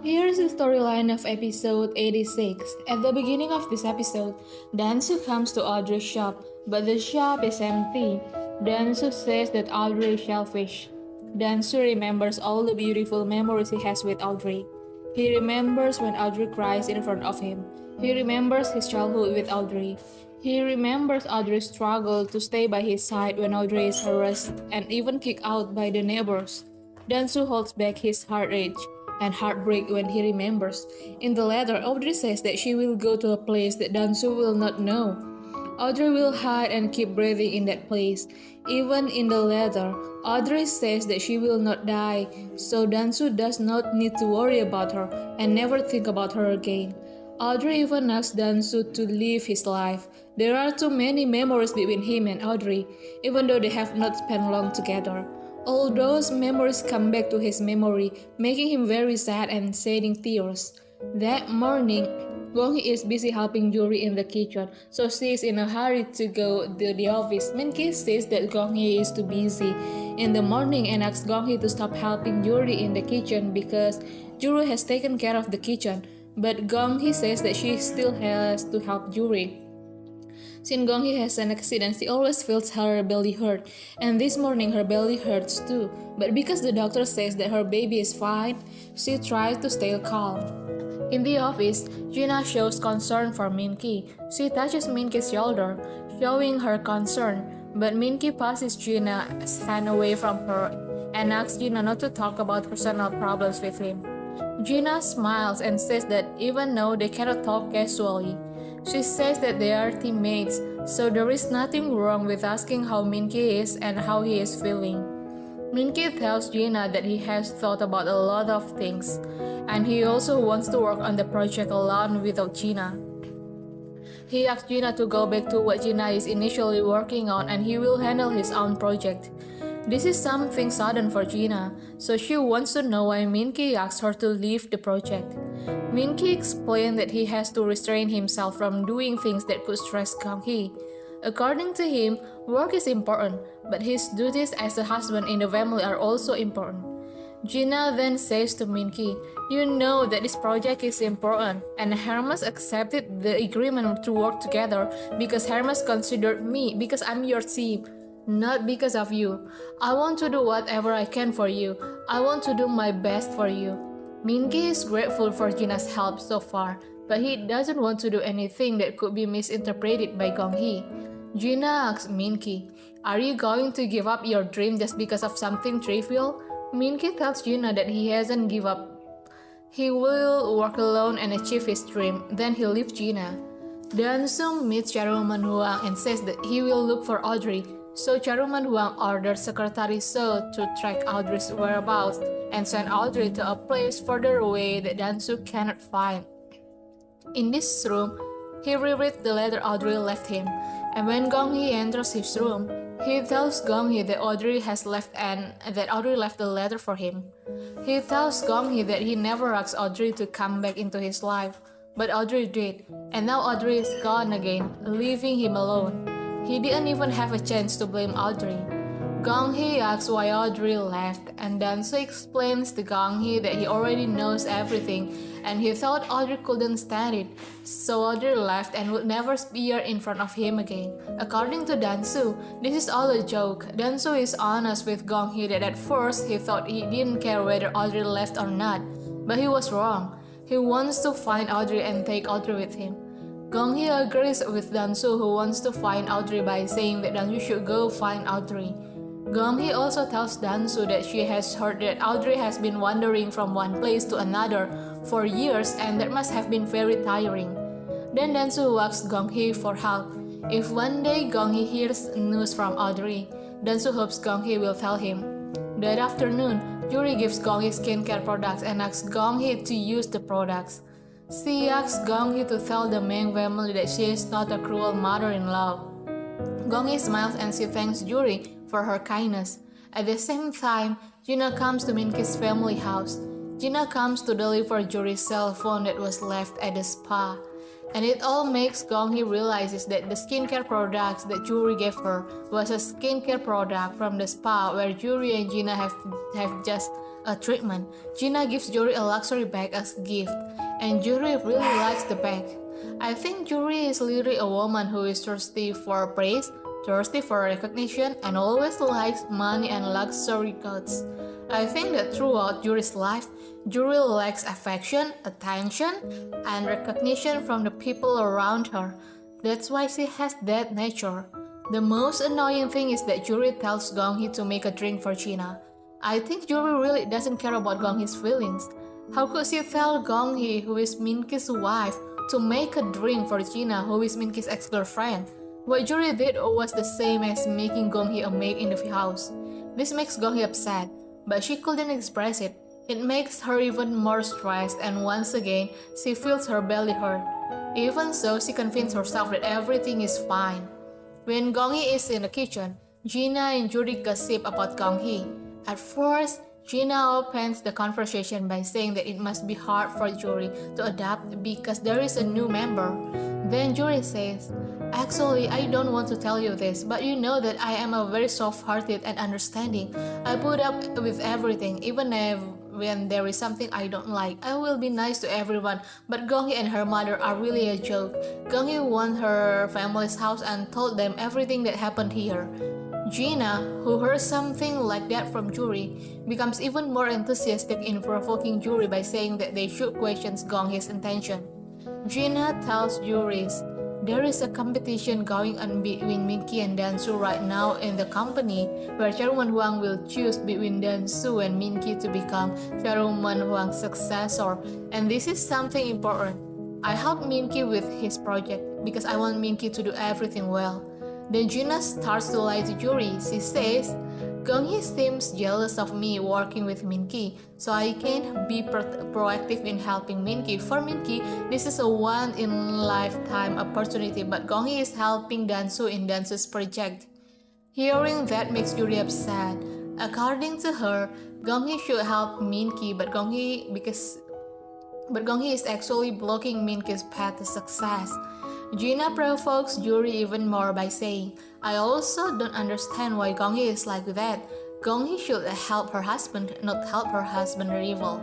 Here's the storyline of episode 86. At the beginning of this episode, Dansu comes to Audrey's shop, but the shop is empty. Dansu says that Audrey is selfish. Dansu remembers all the beautiful memories he has with Audrey. He remembers when Audrey cries in front of him. He remembers his childhood with Audrey. He remembers Audrey's struggle to stay by his side when Audrey is harassed and even kicked out by the neighbors. Dansu holds back his heartache and heartbreak when he remembers. In the letter, Audrey says that she will go to a place that Dansu will not know. Audrey will hide and keep breathing in that place. Even in the letter, Audrey says that she will not die, so Dansu does not need to worry about her and never think about her again. Audrey even asks Dansu to live his life. There are too many memories between him and Audrey, even though they have not spent long together. All those memories come back to his memory, making him very sad and shedding tears. That morning, Gonghi is busy helping Yuri in the kitchen, so she is in a hurry to go to the office. Minki says that Gonghi is too busy in the morning and asks Gonghi to stop helping Yuri in the kitchen because Yuri has taken care of the kitchen. But Gonghi says that she still has to help Yuri. Since Gonghi has an accident, she always feels her belly hurt, and this morning her belly hurts too. But because the doctor says that her baby is fine, she tries to stay calm. In the office, Gina shows concern for Minki. She touches Minki's shoulder, showing her concern, but Minki passes Gina's hand away from her and asks Gina not to talk about personal problems with him. Gina smiles and says that even though they cannot talk casually, she says that they are teammates, so there is nothing wrong with asking how Minki is and how he is feeling. Minki tells Gina that he has thought about a lot of things, and he also wants to work on the project alone without Gina. He asks Gina to go back to what Gina is initially working on and he will handle his own project. This is something sudden for Gina, so she wants to know why Minki asks her to leave the project. Minki explained that he has to restrain himself from doing things that could stress Gonghi. According to him, work is important, but his duties as a husband in the family are also important. Gina then says to Minki, "You know that this project is important, and Hermes accepted the agreement to work together because Hermes considered me because I'm your team. Not because of you. I want to do whatever I can for you. I want to do my best for you." Minki is grateful for Gina's help so far, but he doesn't want to do anything that could be misinterpreted by Gonghi. Gina asks Minki, "Are you going to give up your dream just because of something trivial?" Minki tells Gina that he hasn't give up. He will work alone and achieve his dream, then he leaves Gina. Dansu meets Chairwoman Huang and says that he will look for Audrey. So Chairwoman Huang orders Secretary So to track Audrey's whereabouts and send Audrey to a place further away that Dansu cannot find. In this room, he rereads the letter Audrey left him, and when Gonghi enters his room, he tells Gonghi that Audrey has left and that Audrey left the letter for him. He tells Gonghi that he never asked Audrey to come back into his life, but Audrey did, and now Audrey is gone again, leaving him alone. He didn't even have a chance to blame Audrey. Gonghi asks why Audrey left, and Dansu explains to Gonghi that he already knows everything, and he thought Audrey couldn't stand it, so Audrey left and would never appear in front of him again. According to Dansu, this is all a joke. Dansu is honest with Gonghi that at first he thought he didn't care whether Audrey left or not, but he was wrong. He wants to find Audrey and take Audrey with him. Gonghi agrees with Dansu, who wants to find Audrey by saying that Dansu should go find Audrey. Gonghi also tells Dansu that she has heard that Audrey has been wandering from one place to another for years and that must have been very tiring. Then Dansu asks Gonghi for help. If one day Gonghi hears news from Audrey, Dansu hopes Gonghi will tell him. That afternoon, Yuri gives Gonghi skincare products and asks Gonghi to use the products. She asks Gonghi to tell the Meng family that she is not a cruel mother-in-law. Gonghi smiles and she thanks Yuri for her kindness. At the same time, Gina comes to Minki's family house. Gina comes to deliver Yuri's cell phone that was left at the spa. And it all makes Gonghi realizes that the skincare products that Yuri gave her was a skincare product from the spa where Yuri and Gina have just a treatment. Gina gives Yuri a luxury bag as a gift, and Yuri really likes the bag. I think Yuri is literally a woman who is thirsty for praise, thirsty for recognition, and always likes money and luxury goods. I think that throughout Yuri's life, Yuri lacks affection, attention, and recognition from the people around her. That's why she has that nature. The most annoying thing is that Yuri tells Gong-hee to make a drink for Gina. I think Yuri really doesn't care about Gong-hee's feelings. How could she tell Gong-hee, who is Min-ki's wife, to make a drink for Gina, who is Min-ki's ex-girlfriend? What Yuri did was the same as making Gong-hee a maid in the house. This makes Gong-hee upset, but she couldn't express it. It makes her even more stressed, and once again, she feels her belly hurt. Even so, she convinced herself that everything is fine. When Gong-hee is in the kitchen, Gina and Yuri gossip about Gong-hee. At first, Gina opens the conversation by saying that it must be hard for Yuri to adapt because there is a new member. Then Yuri says, "Actually, I don't want to tell you this, but you know that I am a very soft-hearted and understanding. I put up with everything, even when there is something I don't like. I will be nice to everyone, but Gong-hee and her mother are really a joke. Gong-hee won her family's house and told them everything that happened here." Gina, who heard something like that from Yuri, becomes even more enthusiastic in provoking Yuri by saying that they should question Gong-hee's intention. Gina tells Yuri, "There is a competition going on between Min-ki and Dan-su right now in the company, where Chairman Huang will choose between Dan-su and Min-ki to become Chairman Huang's successor, and this is something important. I help Min-ki with his project because I want Min-ki to do everything well." Then Gina starts to lie to Yuri. She says, "Gong-hee seems jealous of me working with Min-ki, so I can be proactive in helping Min-ki. For Min-ki, this is a once-in-a-lifetime opportunity, but Gong-hee is helping Dan-su in Dan-su's project." Hearing that makes Yuri upset. According to her, Gong-hee should help Min-ki, but Gong-hee is actually blocking Min-ki's path to success. Gina provokes Yuri even more by saying, "I also don't understand why Gong-hee is like that. Gong-hee should help her husband, not help her husband rival."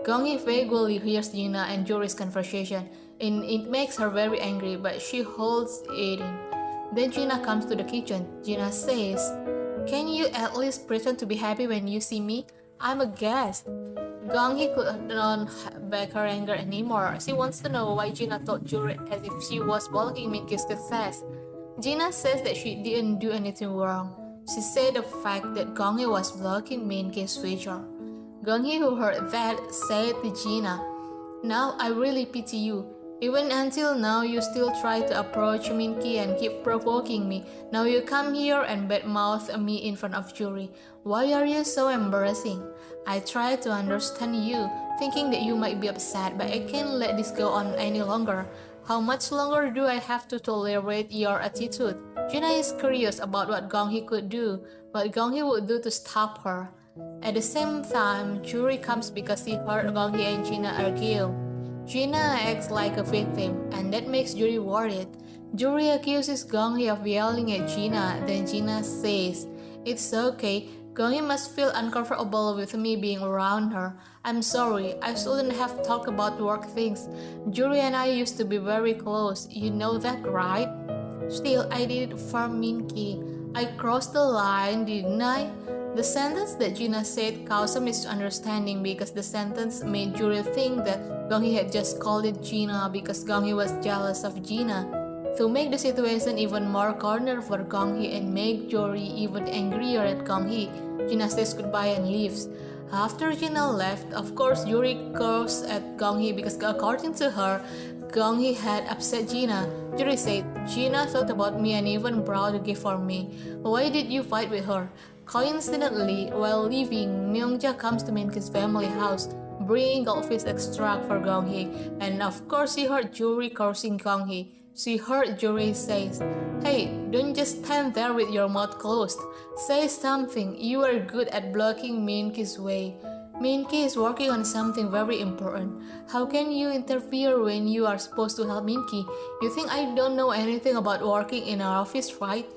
Gong-hee vaguely hears Gina and Yuri's conversation, and it makes her very angry, but she holds it in. Then Gina comes to the kitchen. Gina says, "Can you at least pretend to be happy when you see me? I'm a guest." Gong-hee could not back her anger anymore. She wants to know why Gina told Yuri as if she was blocking Min-ki's success. Gina says that she didn't do anything wrong. She said the fact that Gong-hee was blocking Min-ki's future. Gong-hee, who heard that, said to Gina, "Now I really pity you. Even until now, you still try to approach Min-ki and keep provoking me. Now you come here and badmouth me in front of Yuri. Why are you so embarrassing? I try to understand you, thinking that you might be upset, but I can't let this go on any longer. How much longer do I have to tolerate your attitude?" Gina is curious about what Gong-hee could do, what Gong-hee would do to stop her. At the same time, Yuri comes because he heard Gong-hee and Gina argue. Gina acts like a victim, and that makes Yuri worried. Yuri accuses Gong-hee of yelling at Gina, then Gina says, "It's okay, Gong-hee must feel uncomfortable with me being around her. I'm sorry, I shouldn't have talked about work things. Yuri and I used to be very close, you know that, right? Still, I did it for Min-ki. I crossed the line, didn't I?" The sentence that Gina said caused a misunderstanding because the sentence made Yuri think that Gong-hee had just called it Gina because Gong-hee was jealous of Gina. To make the situation even more cornered for Gong-hee and make Yuri even angrier at Gong-hee, Gina says goodbye and leaves. After Gina left, of course Yuri goes at Gong-hee because according to her, Gong-hee had upset Gina. Yuri said, "Gina thought about me and even brought a gift for me. Why did you fight with her?" Coincidentally, while leaving, Myung-ja comes to Min-ki's family house, bringing goldfish extract for Gong-hee, and of course she heard Yuri cursing Gong-hee. She heard Yuri say, "Hey, don't just stand there with your mouth closed. Say something, you are good at blocking Min-ki's way. Min-ki is working on something very important. How can you interfere when you are supposed to help Min-ki? You think I don't know anything about working in our office, right?"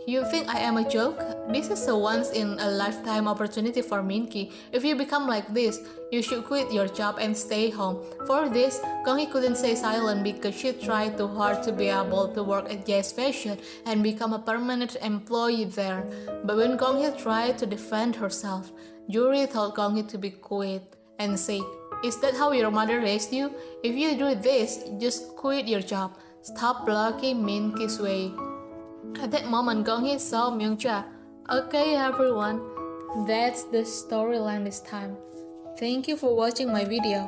You think I am a joke? This is a once-in-a-lifetime opportunity for Minky. If you become like this, you should quit your job and stay home. For this, Gong-hee couldn't stay silent because she tried too hard to be able to work at Jazz Fashion and become a permanent employee there. But when Gong-hee tried to defend herself, Yuri told Gong-hee to be quiet and said, "Is that how your mother raised you? If you do this, just quit your job. Stop blocking Minky's way." At that moment, Gong-hee saw Myung-cha. Okay, everyone, that's the storyline this time. Thank you for watching my video.